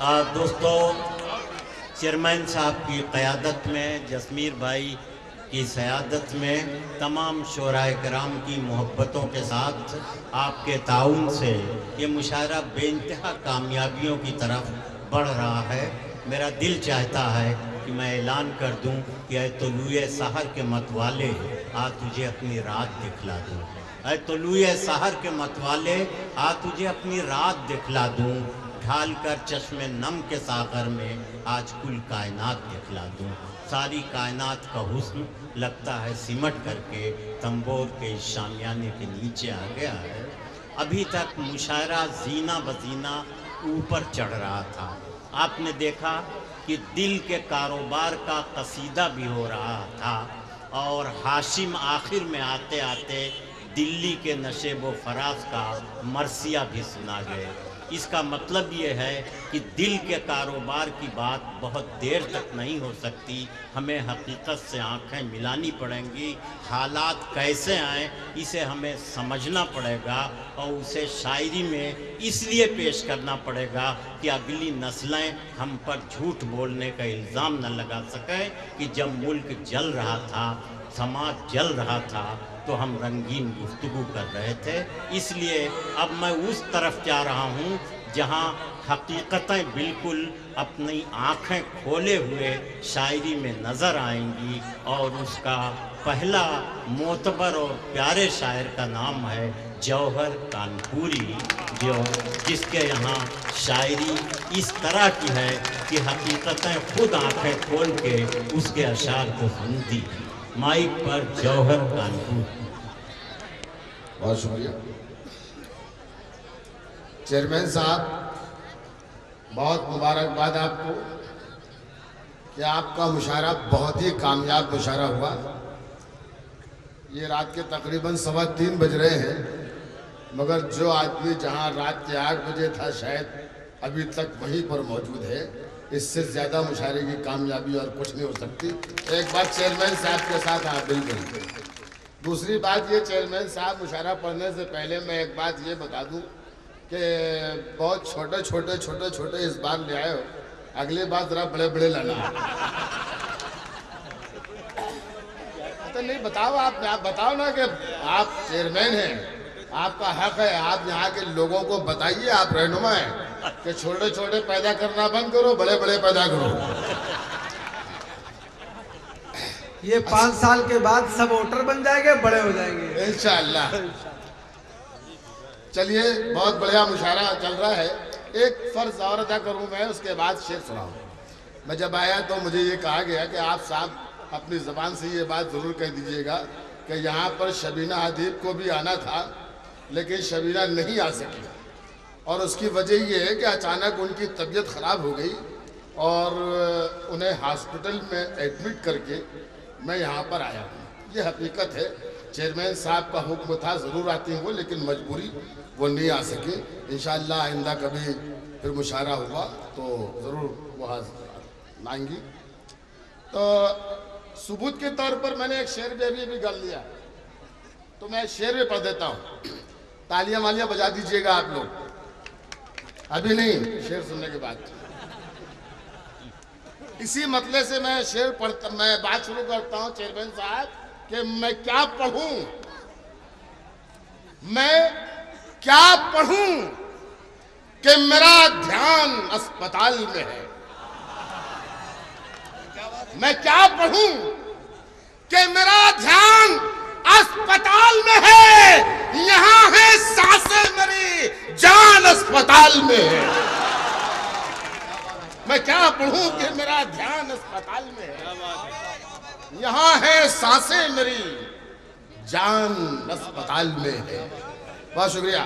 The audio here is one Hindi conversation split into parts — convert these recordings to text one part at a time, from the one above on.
दोस्तों, चेयरमैन साहब की क़यादत में, जसमीर भाई की सयादत में, तमाम शोराए कराम की मोहब्बतों के साथ आपके ताउन से ये मुशायरा बेइंतहा कामयाबियों की तरफ बढ़ रहा है। मेरा दिल चाहता है कि मैं ऐलान कर दूं कि ऐ तुलुए सहर के मतवाले, आ तुझे अपनी रात दिखला दूं। ऐ तुलुए सहर के मतवाले, आ तुझे अपनी रात दिखला दूं। ढाल कर चश्मे नम के सागर में आज कुल कायनात दिखला दूं। सारी कायनात का हुस्न लगता है सिमट करके तंबोर के शामियाने के नीचे आ गया है। अभी तक मुशायरा जीना बजीना ऊपर चढ़ रहा था। आपने देखा कि दिल के कारोबार का कसीदा भी हो रहा था और हाशिम आखिर में आते आते दिल्ली के नशेबो फराज का मरसिया भी सुना गए। इसका मतलब ये है कि दिल के कारोबार की बात बहुत देर तक नहीं हो सकती। हमें हकीकत से आंखें मिलानी पड़ेंगी। हालात कैसे आएँ इसे हमें समझना पड़ेगा और उसे शायरी में इसलिए पेश करना पड़ेगा कि अगली नस्लें हम पर झूठ बोलने का इल्ज़ाम न लगा सकें कि जब मुल्क जल रहा था, समाज जल रहा था, तो हम रंगीन गुफ्तगू कर रहे थे। इसलिए अब मैं उस तरफ जा रहा हूँ जहाँ हकीकतें बिल्कुल अपनी आँखें खोले हुए शायरी में नज़र आएंगी और उसका पहला मोतबर और प्यारे शायर का नाम है जौहर कानपुरी, जिसके यहाँ शायरी इस तरह की है कि हकीकतें खुद आँखें खोल के उसके अशार को सुनती। माइक पर जौहर कानपुर। बहुत शुक्रिया चेयरमैन साहब, बहुत मुबारकबाद आपको कि आपका मुशायरा बहुत ही कामयाब मुशायरा हुआ। ये रात के तकरीबन 3:15 बज रहे हैं, मगर जो आदमी जहां रात के 8 बजे था शायद अभी तक वहीं पर मौजूद है। इससे ज़्यादा मुशायरे की कामयाबी और कुछ नहीं हो सकती। एक बात चेयरमैन साहब के साथ आप बिल्कुल। दूसरी बात ये, चेयरमैन साहब मुशायरा पढ़ने से पहले मैं एक बात ये बता दूं कि बहुत छोटे इस बार ले आए हो, अगली बार ज़रा बड़े बड़े लाना। तो नहीं बताओ, आप बताओ ना कि आप चेयरमैन हैं, आपका हक है, आप यहाँ के लोगों को बताइए, आप रहनुमा हैं कि छोटे पैदा करना बंद करो, बड़े बड़े पैदा करो। ये 5 साल के बाद सब वोटर बन जाएंगे, बड़े हो जाएंगे इंशाअल्लाह। चलिए, बहुत बढ़िया मुशायरा चल रहा है। एक फर्ज और अदा करूं मैं, उसके बाद शेर सुनाऊं। मैं जब आया तो मुझे ये कहा गया कि आप साहब अपनी ज़बान से ये बात ज़रूर कह दीजिएगा कि यहाँ पर शबीना अदीब को भी आना था, लेकिन शबीना नहीं आ सकी और उसकी वजह ये है कि अचानक उनकी तबीयत ख़राब हो गई और उन्हें हॉस्पिटल में एडमिट करके मैं यहाँ पर आया हूँ। ये हकीकत है। चेयरमैन साहब का हुक्म था, ज़रूर आती हैं वो, लेकिन मजबूरी वो नहीं आ सके। इंशाअल्लाह आइंदा कभी फिर मुशायरा हुआ तो ज़रूर वो आएंगी। तो सबूत के तौर पर मैंने एक शेर भी अभी गल लिया, तो मैं शेर भी पढ़ देता हूँ। तालियां वालियां बजा दीजिएगा आप लोग। अभी नहीं, शेर सुनने के बाद। इसी मतले से मैं बात शुरू करता हूँ चेयरमैन साहब कि मैं क्या पढ़ूं कि मेरा ध्यान अस्पताल में है। मैं क्या पढ़ूं कि मेरा ध्यान अस्पताल में है। यहाँ है सांसें मेरी, जान अस्पताल में है। मैं क्या पढ़ूं कि मेरा ध्यान अस्पताल में है। यहाँ है सांसें मेरी, जान अस्पताल में है। बहुत शुक्रिया।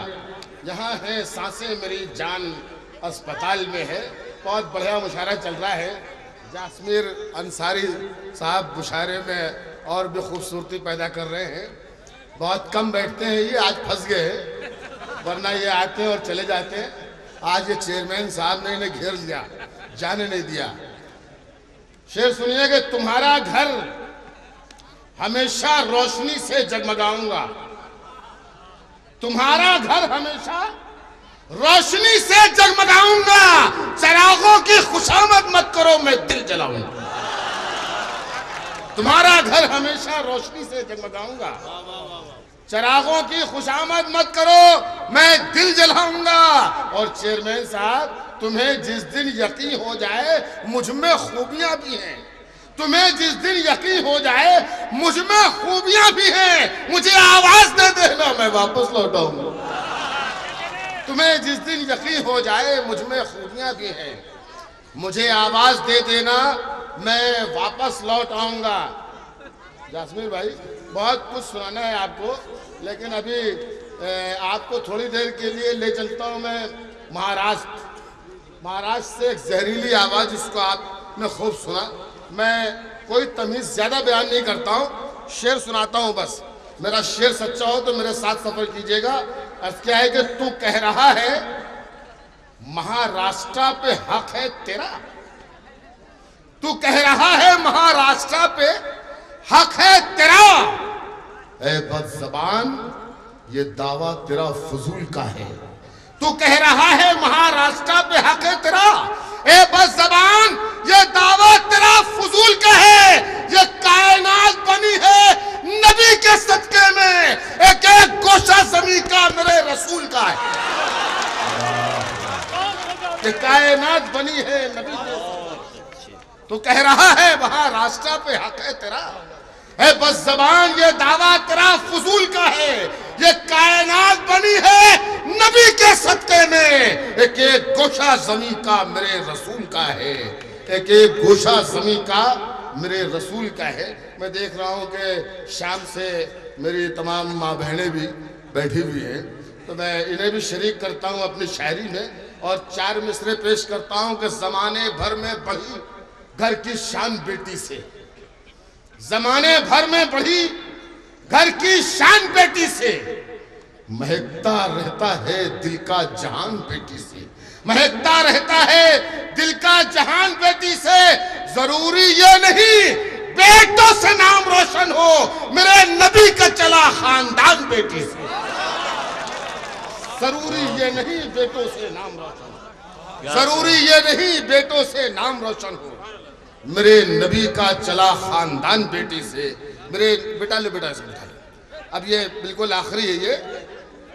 यहाँ है सांसें मेरी, जान अस्पताल में है। बहुत बढ़िया मुशायरा चल रहा है। जासमीर अंसारी साहब मुशायरे में और भी खूबसूरती पैदा कर रहे हैं। बहुत कम बैठते हैं ये, आज फंस गए, वरना ये आते हैं और चले जाते हैं। आज ये चेयरमैन साहब ने इन्हें घेर लिया, जाने नहीं दिया। शेर सुनिए कि तुम्हारा घर हमेशा रोशनी से जगमगाऊंगा। तुम्हारा घर हमेशा रोशनी से जगमगाऊंगा, चरागों तुम्हारा घर हमेशा रोशनी से जगमगाऊंगा। चरागों की खुशामद मत करो, मैं दिल जलाऊंगा। और चेयरमैन साहब, तुम्हें जिस दिन यकीन हो जाए मुझ में खूबियां भी हैं, तुम्हें जिस दिन यकीन हो जाए मुझ में खूबियां भी हैं, मुझे आवाज दे देना, मैं वापस लौटाऊंगा। तुम्हें जिस दिन यकीन हो जाए मुझ में खूबियां भी हैं, मुझे आवाज दे देना, मैं वापस लौट आऊंगा। जासमीर भाई, बहुत कुछ सुनाना है आपको, लेकिन अभी आपको थोड़ी देर के लिए ले चलता हूं मैं महाराष्ट्र। महाराष्ट्र से एक जहरीली आवाज, जिसको आपने खूब सुना। मैं कोई तमीज ज्यादा बयान नहीं करता हूं, शेर सुनाता हूं बस। मेरा शेर सच्चा हो तो मेरे साथ सफर कीजिएगा। अर्थ क्या है कि तू कह रहा है महाराष्ट्र पे हक है तेरा, तू कह रहा है महाराष्ट्र पे हक है तेरा। ए बदज़बान, ये दावा तेरा फजूल का है। तू कह रहा है महाराष्ट्र पे हक है तेरा, ए बदज़बान, ये दावा तेरा फजूल का है। ये कायनात बनी है नबी के सदके में, एक एक गोशा ज़मीन का मेरे रसूल का है। ये कायनात बनी है नबी के सदके। तू कह रहा है महाराष्ट्र पे हक है तेरा, ए बदज़बान, ये दावा तेरा फजूल का है। ये कायनात बनी है नबी के सदके में, एक एक गोशा ज़मीन का मेरे रसूल का है, एक एक गोशा ज़मीन का मेरे रसूल का है। मैं देख रहा हूँ कि शाम से मेरी तमाम माँ बहनें भी बैठी हुई हैं, तो मैं इन्हें भी शरीक करता हूँ अपनी शायरी में और 4 मिसरे पेश करता हूँ कि ज़माने भर में बढ़ी घर की शान बेटी से, ज़माने भर में बढ़ी घर की शान बेटी से, महकता रहता है दिल का जहान बेटी से, महकता रहता है दिल का जहान बेटी से। जरूरी ये नहीं बेटों से नाम रोशन हो, मेरे नबी का चला खानदान बेटी से। जरूरी ये नहीं बेटों से नाम रोशन हो, जरूरी ये नहीं बेटों से नाम रोशन हो, मेरे नबी का चला खानदान बेटी से। मेरे बेटा ले, बेटा से बिठा लो। अब ये बिल्कुल आखिरी है, ये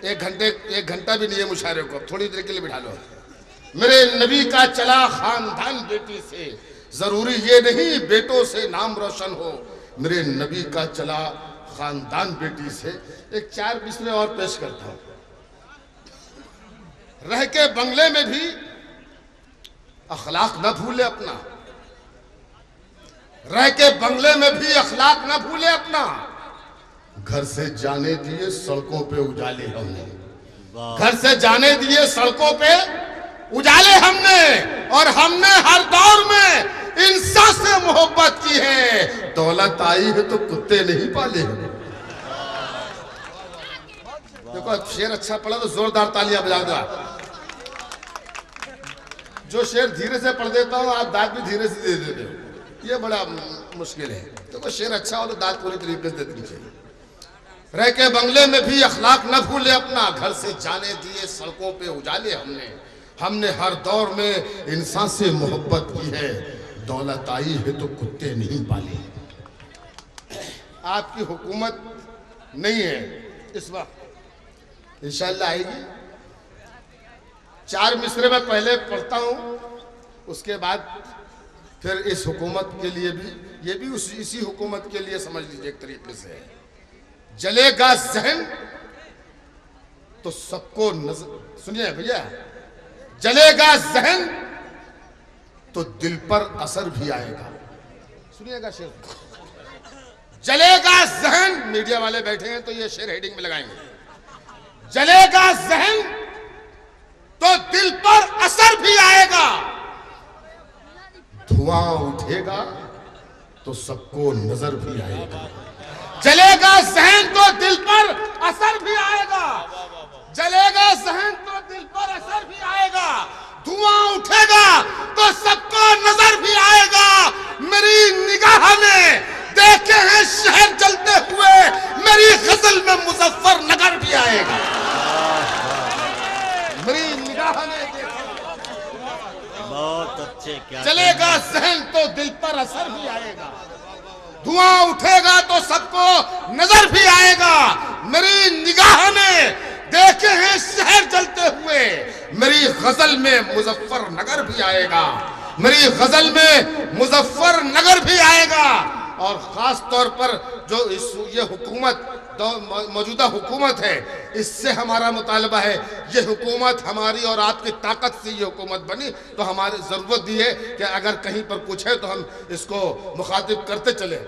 1 घंटा भी नहीं है मुशायरे को, थोड़ी देर के लिए बिठा लो। मेरे नबी का चला खानदान बेटी से, जरूरी ये नहीं बेटों से नाम रोशन हो, मेरे नबी का चला खानदान बेटी से। एक 4 मिसरे और पेश करता हूं। रह के बंगले में भी अखलाक न भूले अपना, रह के बंगले में भी अखलाक न भूले अपना, घर से जाने दिए सड़कों पे उजाले हमने, घर से जाने दिए सड़कों पे उजाले हमने, और हमने हर दौर में इंसान से मोहब्बत की है। दौलत आई है तो कुत्ते नहीं पाले। देखो शेर अच्छा पढ़ा तो जोरदार तालियां बजा दो। जो शेर धीरे से पढ़ देता हूं आप दाद भी धीरे से दे देते हो, ये बड़ा मुश्किल है। देखो शेर अच्छा हो तो दाद पूरी तरीके से देनी चाहिए। रह के बंगले में भी अखलाक न भूले अपना, घर से जाने दिए सड़कों पे उजाले हमने, हमने हर दौर में इंसान से मोहब्बत की है। दौलत आई है तो कुत्ते नहीं पाले। आपकी हुकूमत नहीं है इस वक्त, इंशाअल्लाह आएगी। 4 मिसरे में पहले पढ़ता हूं, उसके बाद फिर इस हुकूमत के लिए भी, ये भी इसी हुकूमत के लिए समझ लीजिए एक तरीके से। जलेगा जहन तो सबको नजर, सुनिए भैया, जलेगा जहन तो दिल पर असर भी आएगा। सुनिएगा शेर, जलेगा जहन, मीडिया वाले बैठे हैं तो ये शेर हेडिंग में लगाएंगे। जलेगा जहन तो दिल पर असर भी आएगा, धुआं उठेगा तो सबको नजर भी आएगा। जलेगा जहन तो दिल पर असर भी आएगा, जलेगा जहन तो दिल पर असर भी आएगा, धुआं उठेगा तो सबको नजर भी आएगा। मेरी निगाह में देखे हैं शहर जलते हुए, मेरी गजल में मुजफ्फरनगर भी आएगा। मेरी निगाह में बहुत अच्छे, क्या जलेगा जहन तो दिल पर असर भी आएगा, धुआं उठेगा तो सबको नजर भी आएगा। मेरी निगाह ने देखे हैं शहर जलते हुए, मेरी गजल में मुजफ्फरनगर भी आएगा, मेरी गजल में मुजफ्फरनगर भी आएगा। और खास तौर पर जो ये हुकूमत मौजूदा हुकूमत है, इससे हमारा मुतालबा है, ये हुकूमत हमारी और आपकी ताकत से ये हुकूमत बनी, तो हमारी ज़रूरत ये है कि अगर कहीं पर कुछ है तो हम इसको मुखातिब करते चले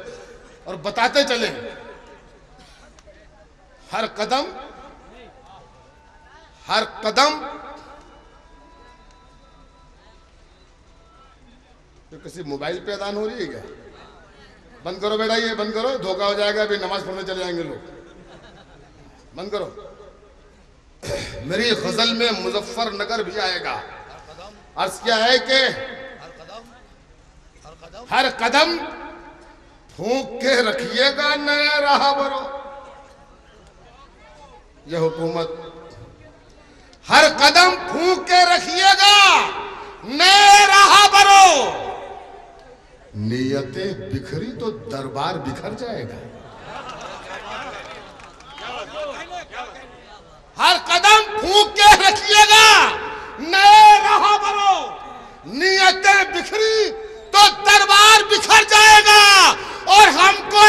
और बताते चले। हर कदम तो किसी मोबाइल पे अदान हो रही है क्या? बंद करो बेटा, ये बंद करो, धोखा हो जाएगा, अभी नमाज पढ़ने चले जाएंगे लोग। बंद करो। मेरी गजल में मुजफ्फरनगर भी आएगा। अर्ज क्या है कि हर कदम फूंक के रखिएगा नया राह बरो। यह हुकूमत हर कदम फूंक के रखिएगा नए राह बरो। नियतें बिखरी तो दरबार बिखर जाएगा। हर कदम फूंक के रखिएगा नए राह बरो। नियतें बिखरी तो दरबार बिखर जाएगा। और हमको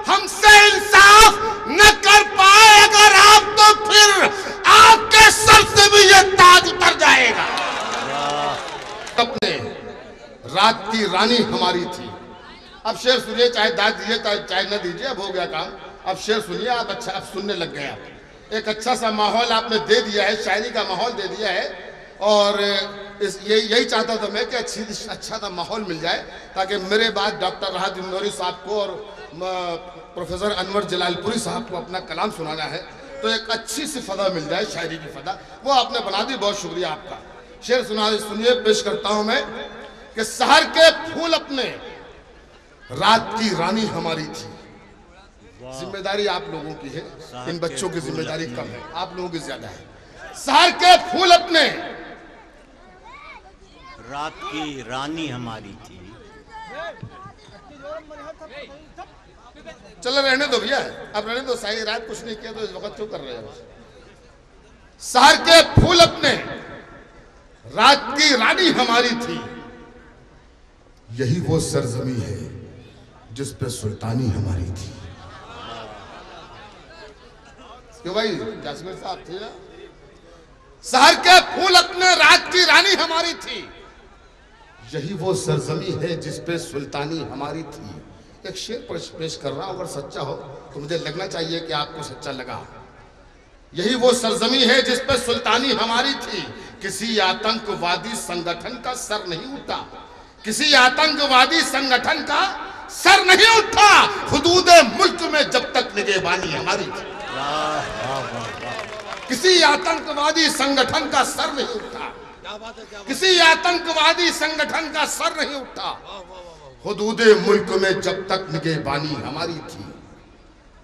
हमसे इंसाफ न कर पाए अगर आप, तो फिर आपके सर से भी ये ताज उतर जाएगा। अपने रात की रानी हमारी थी। अब शेर सुनिए, चाहे दाद दीजिए चाहे न दीजिए, अब हो गया काम। अब शेर सुनिए आप, अच्छा अब सुनने लग गए आप। एक अच्छा सा माहौल आपने दे दिया है, शायरी का माहौल दे दिया है। और यही चाहता था मैं कि अच्छा सा माहौल मिल जाए, ताकि मेरे बाद डॉक्टर राहत इंदौरी साहब को और प्रोफेसर अनवर जलालपुरी साहब को अपना कलाम सुनाना है, तो एक अच्छी सी फदा मिल जाए, शायरी की फदा। वो आपने बना दी, बहुत शुक्रिया आपका। शेर सुनिए, पेश करता हूं मैं कि सहर के फूल अपने, रात की रानी हमारी थी। जिम्मेदारी आप लोगों की है, इन बच्चों की जिम्मेदारी कम है, आप लोगों की ज्यादा है। सहर के फूल अपने, रात की रानी हमारी थी। चलो रहने दो भैया, अब रहने दो, सारी रात कुछ नहीं किया तो इस वक्त क्यों कर रहे हो? सहर के फूल अपने, रात की रानी हमारी थी। यही वो सरजमी है जिस पे सुल्तानी हमारी थी। क्यों भाई जासमीर साहब थे ना? सहर के फूल अपने, रात की रानी हमारी थी। यही वो सरजमी है जिस पे सुल्तानी हमारी थी। एक शेर पेश कर रहा हूं, अगर सच्चा हो तो मुझे लगना चाहिए कि आपको सच्चा लगा। यही वो सरजमी है जिस पे सुल्तानी हमारी थी। किसी आतंकवादी संगठन का सर नहीं उठा, किसी आतंकवादी संगठन का सर नहीं उठा। हुदूदे मुल्क में जब तक निगहबानी हमारी थी। किसी आतंकवादी संगठन का सर नहीं उठा, किसी आतंकवादी संगठन का सर नहीं उठा। हुदूदे मुल्क में जब तक निगहबानी हमारी थी।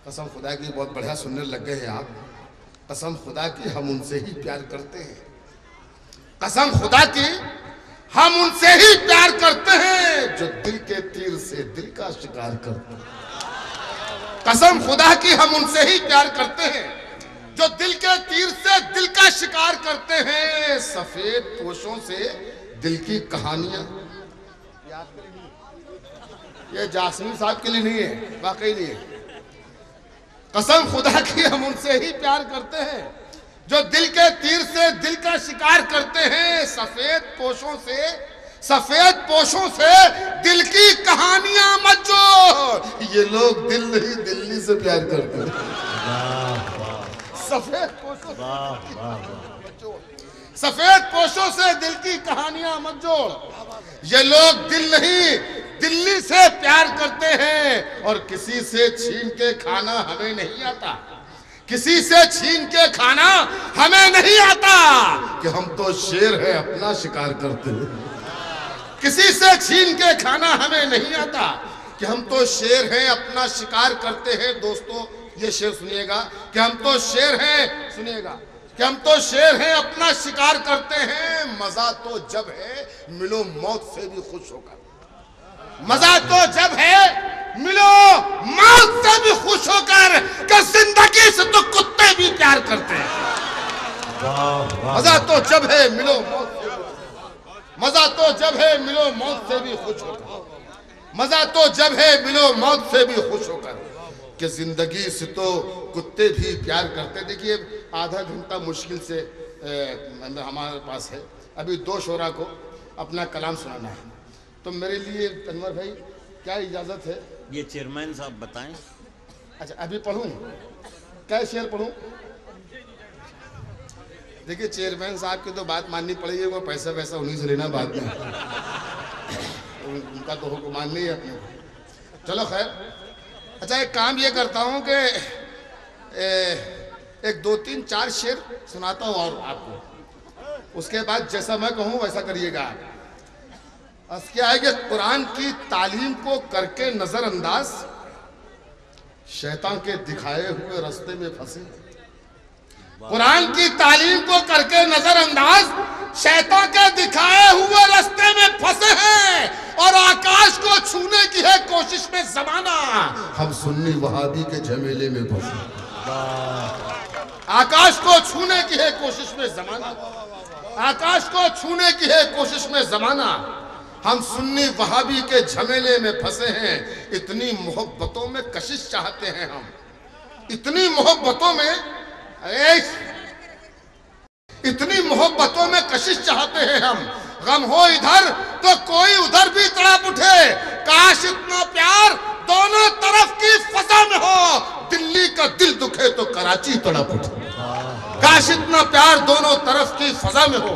कसम खुदा की, बहुत बढ़िया सुनने लग गए हैं आप। कसम खुदा की, हम उनसे ही प्यार करते हैं। कसम खुदा की, हम उनसे ही प्यार करते हैं जो दिल के तीर से दिल का शिकार करते हैं। कसम खुदा की, हम उनसे ही प्यार करते हैं जो दिल के तीर से दिल का शिकार करते हैं। सफेद पोशों से दिल की कहानियां, ये जासमीर साहब के लिए नहीं है, वाकई नहीं है। कसम खुदा की, हम उनसे ही प्यार करते हैं जो दिल के तीर से दिल का शिकार करते हैं। सफेद पोशों से दिल की कहानियां मत जोड़। ये लोग दिल नहीं दिल्ली से प्यार करते हैं। सफेद पोशों से दिल की कहानियां मत जोड़। ये लोग दिल नहीं दिल्ली से प्यार करते हैं। और किसी से छीन के खाना हमें नहीं आता, किसी से छीन के खाना हमें नहीं आता कि हम तो शेर है अपना शिकार करते हैं। किसी से छीन के खाना हमें नहीं आता कि हम तो शेर हैं अपना शिकार करते हैं। दोस्तों ये शेर सुनिएगा कि हम तो शेर हैं, सुनिएगा कि हम तो शेर हैं अपना शिकार करते हैं। मजा तो जब है मिलो मौत से भी खुश होकर, मजा तो जब है मिलो मौत से भी खुश होकर कि जिंदगी से तो कुत्ते भी प्यार करते हैं। मजा तो जब है मिलो मौत से, मजा तो जब है मिलो मौत से भी खुश होकर, मजा तो जब है मिलो मौत से भी खुश होकर कि जिंदगी से तो कुत्ते भी प्यार करते। देखिए आधा घंटा मुश्किल से हमारे पास है, अभी 2 शोरा को अपना कलाम सुनाना है, तो मेरे लिए अनवर भाई क्या इजाज़त है? ये चेयरमैन साहब बताएं। अच्छा अभी पढ़ूं, क्या शेर पढ़ूं? देखिए चेयरमैन साहब की तो बात माननी पड़ेगी, वो पैसा वैसा उन्हीं से लेना बाद में, उनका तो हुक्म माननी है अपने। चलो खैर, अच्छा एक काम ये करता हूँ कि एक 2 3 4 शेर सुनाता हूँ और आपको, उसके बाद जैसा मैं कहूँ वैसा करिएगा आप। क्या है कि कुरान की तालीम को करके नजरअंदाज शैतान के दिखाए हुए रास्ते में फंसे। कुरान की तालीम को करके नजरअंदाज शैतान के दिखाए हुए रास्ते में फंसे हैं और आकाश को छूने की है कोशिश में जमाना। हम सुन्नी वहाबी के झमेले में फंसे। आकाश को छूने की है कोशिश में जमाना, आकाश को छूने की है कोशिश में जमाना। हम सुन्नी वहाबी के झमेले में फंसे हैं। इतनी मोहब्बतों में कशिश चाहते हैं हम, इतनी मोहब्बतों में, इतनी मोहब्बतों में कशिश चाहते हैं हम। गम हो इधर तो कोई उधर भी तड़प उठे, काश इतना प्यार दोनों तरफ की फजा में हो। दिल्ली का दिल दुखे तो कराची तड़प उठे, काश इतना प्यार दोनों तरफ की फजा में हो।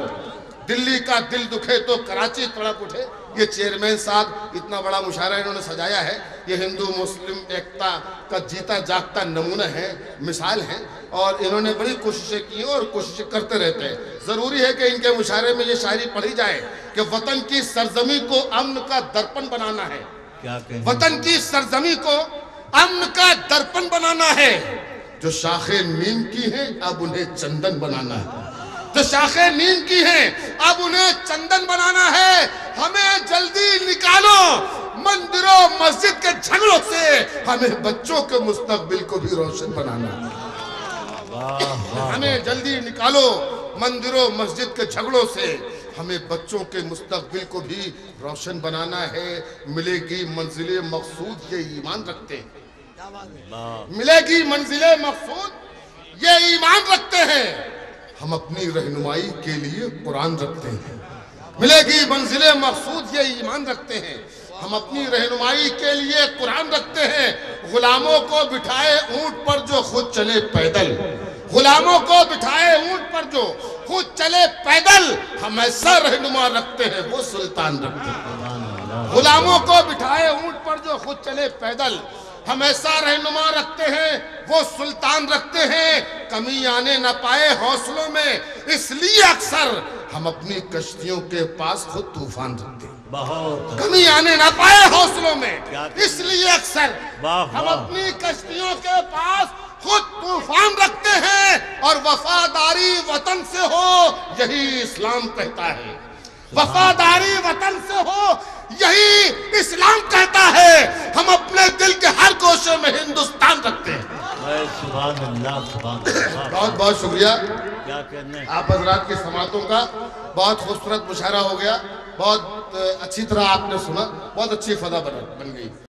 दिल्ली का दिल दुखे तो कराची तड़प उठे। ये चेयरमैन साहब इतना बड़ा मुशायरा इन्होंने सजाया है, ये हिंदू मुस्लिम एकता का जीता जागता नमूना है, मिसाल है, और इन्होंने बड़ी कोशिशें की और कोशिशें करते रहते हैं। जरूरी है कि इनके मुशायरे में ये शायरी पढ़ी जाए कि वतन की सरजमी को अमन का दर्पण बनाना है। क्या कहें? वतन की सरजमी को अमन का दर्पण बनाना है। जो शाखे नीम की हैं अब उन्हें चंदन बनाना है, जो शाखें नीम की हैं अब उन्हें चंदन बनाना है। हमें जल्दी निकालो मंदिरों मस्जिद के झगड़ों से, हमें बच्चों के मुस्तकबिल को भी रोशन बनाना है। हमें जल्दी निकालो मंदिरों मस्जिद के झगड़ों से, हमें बच्चों के मुस्तकबिल को भी रोशन बनाना है। मिलेगी मंजिले मकसूद ये ईमान रखते हैं, मिलेगी मंजिले मकसूद ये ईमान रखते हैं। हम अपनी रहनुमाई के लिए कुरान रखते हैं। मिलेगी मंजिले मकसूद ये ईमान रखते हैं। हम अपनी रहनुमाई के लिए कुरान रखते हैं। गुलामों को बिठाए ऊंट पर जो खुद चले पैदल, गुलामों को बिठाए ऊंट पर जो खुद चले पैदल, हम ऐसा रहनुमा रखते हैं वो सुल्तान रखते हैं। गुलामों को बिठाए ऊंट पर जो खुद चले पैदल, हम ऐसा रहनुमा रखते हैं वो सुल्तान रखते हैं। कमी आने न पाए हौसलों में, इसलिए अक्सर हम अपनी कश्तियों के पास खुद तूफान रखते हैं। बहुत कमी आने न पाए हौसलों में, इसलिए अक्सर हम अपनी कश्तियों के पास खुद तूफान रखते हैं। और वफादारी वतन से हो यही इस्लाम कहता है, वफादारी वतन से हो यही इस्लाम कहता है। हम अपने दिल के हर गोशे में हिंदुस्तान रखते हैं। बहुत बहुत शुक्रिया क्या कहने आप हजरात की समातों का। बहुत खूबसूरत मुशायरा हो गया, बहुत अच्छी तरह आपने सुना, बहुत अच्छी फजा बन गई।